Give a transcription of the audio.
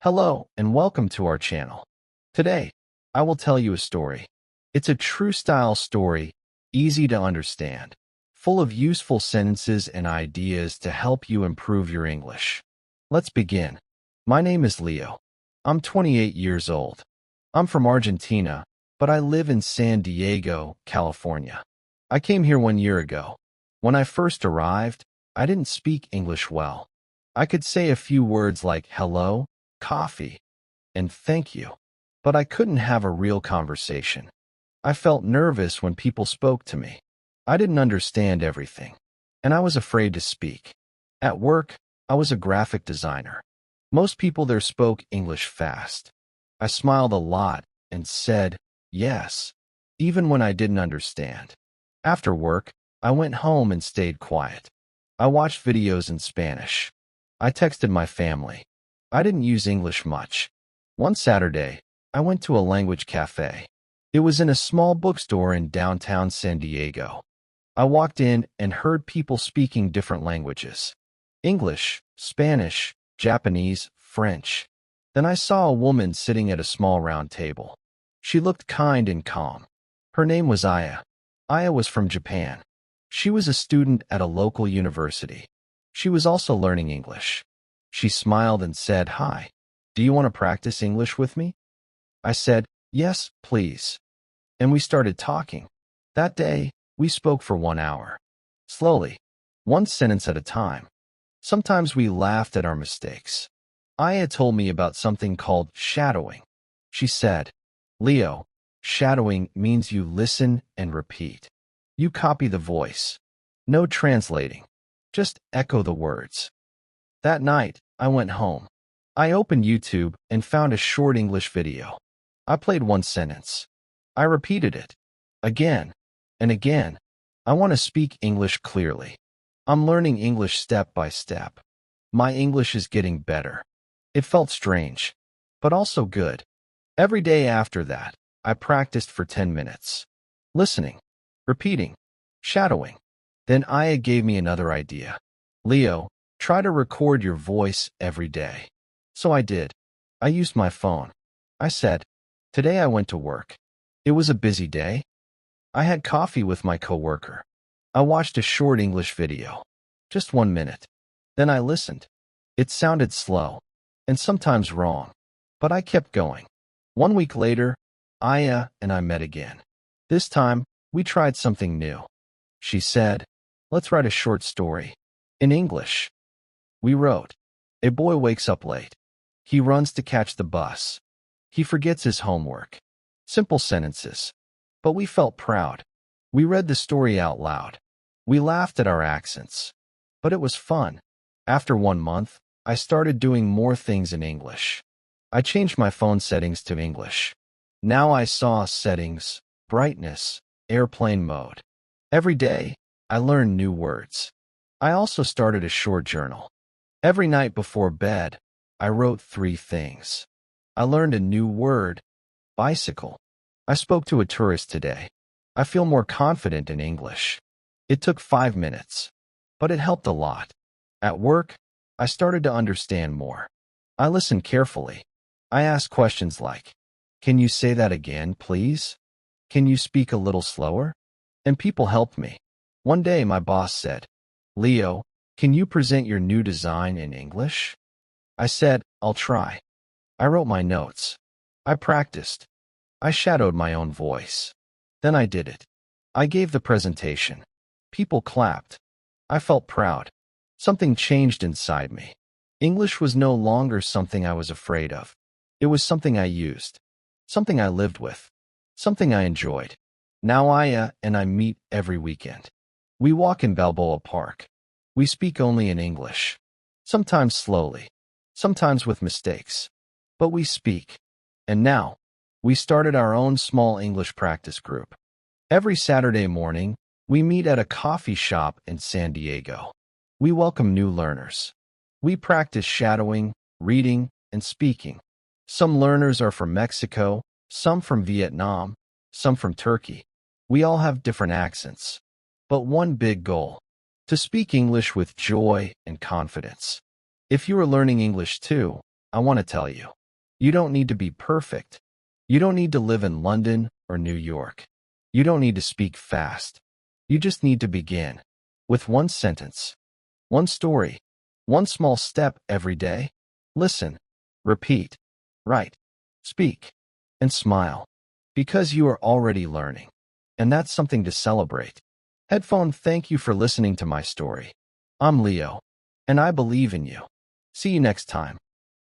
Hello and welcome to our channel. Today, I will tell you a story. It's a true style story, easy to understand, full of useful sentences and ideas to help you improve your English. Let's begin. My name is Leo. I'm 28 years old. I'm from Argentina, but I live in San Diego, California. I came here 1 year ago. When I first arrived, I didn't speak English well. I could say a few words like hello, coffee, and thank you, but I couldn't have a real conversation. I felt nervous when people spoke to me. I didn't understand everything, and I was afraid to speak. At work, I was a graphic designer. Most people there spoke English fast. I smiled a lot and said, yes, even when I didn't understand. After work, I went home and stayed quiet. I watched videos in Spanish. I texted my family. I didn't use English much. One Saturday, I went to a language cafe. It was in a small bookstore in downtown San Diego. I walked in and heard people speaking different languages: English, Spanish, Japanese, French. Then I saw a woman sitting at a small round table. She looked kind and calm. Her name was Aya. Aya was from Japan. She was a student at a local university. She was also learning English. She smiled and said, "Hi, do you want to practice English with me?" I said, "Yes, please." And we started talking. That day, we spoke for 1 hour. Slowly, one sentence at a time. Sometimes we laughed at our mistakes. Aya told me about something called shadowing. She said, "Leo, shadowing means you listen and repeat. You copy the voice. No translating. Just echo the words." That night, I went home. I opened YouTube and found a short English video. I played one sentence. I repeated it again and again. I want to speak English clearly. I'm learning English step by step. My English is getting better. It felt strange, but also good. Every day after that, I practiced for 10 minutes. Listening, repeating, shadowing. Then Aya gave me another idea. "Leo, try to record your voice every day." So I did. I used my phone. I said, "Today I went to work. It was a busy day. I had coffee with my coworker. I watched a short English video. Just 1 minute. Then I listened. It sounded slow and sometimes wrong, but I kept going." 1 week later, Aya and I met again. This time, we tried something new. She said, "Let's write a short story in English." We wrote, "A boy wakes up late. He runs to catch the bus. He forgets his homework." Simple sentences, but we felt proud. We read the story out loud. We laughed at our accents, but it was fun. After 1 month, I started doing more things in English. I changed my phone settings to English. Now I saw settings, brightness, airplane mode. Every day, I learned new words. I also started a short journal. Every night before bed, I wrote 3 things. I learned a new word, bicycle. I spoke to a tourist today. I feel more confident in English. It took 5 minutes, but it helped a lot. At work, I started to understand more. I listened carefully. I asked questions like, "Can you say that again, please? Can you speak a little slower?" And people helped me. One day, my boss said, "Leo, can you present your new design in English?" I said, "I'll try." I wrote my notes. I practiced. I shadowed my own voice. Then I did it. I gave the presentation. People clapped. I felt proud. Something changed inside me. English was no longer something I was afraid of. It was something I used. Something I lived with. Something I enjoyed. Now Aya and I meet every weekend. We walk in Balboa Park. We speak only in English. Sometimes slowly. Sometimes with mistakes. But we speak. And now, we started our own small English practice group. Every Saturday morning, we meet at a coffee shop in San Diego. We welcome new learners. We practice shadowing, reading, and speaking. Some learners are from Mexico, some from Vietnam, some from Turkey. We all have different accents, but one big goal: to speak English with joy and confidence. If you are learning English too, I want to tell you. You don't need to be perfect. You don't need to live in London or New York. You don't need to speak fast. You just need to begin with one sentence, one story, one small step every day. Listen, repeat, write, speak, and smile because you are already learning. And that's something to celebrate. Headphone, thank you for listening to my story. I'm Leo, and I believe in you. See you next time.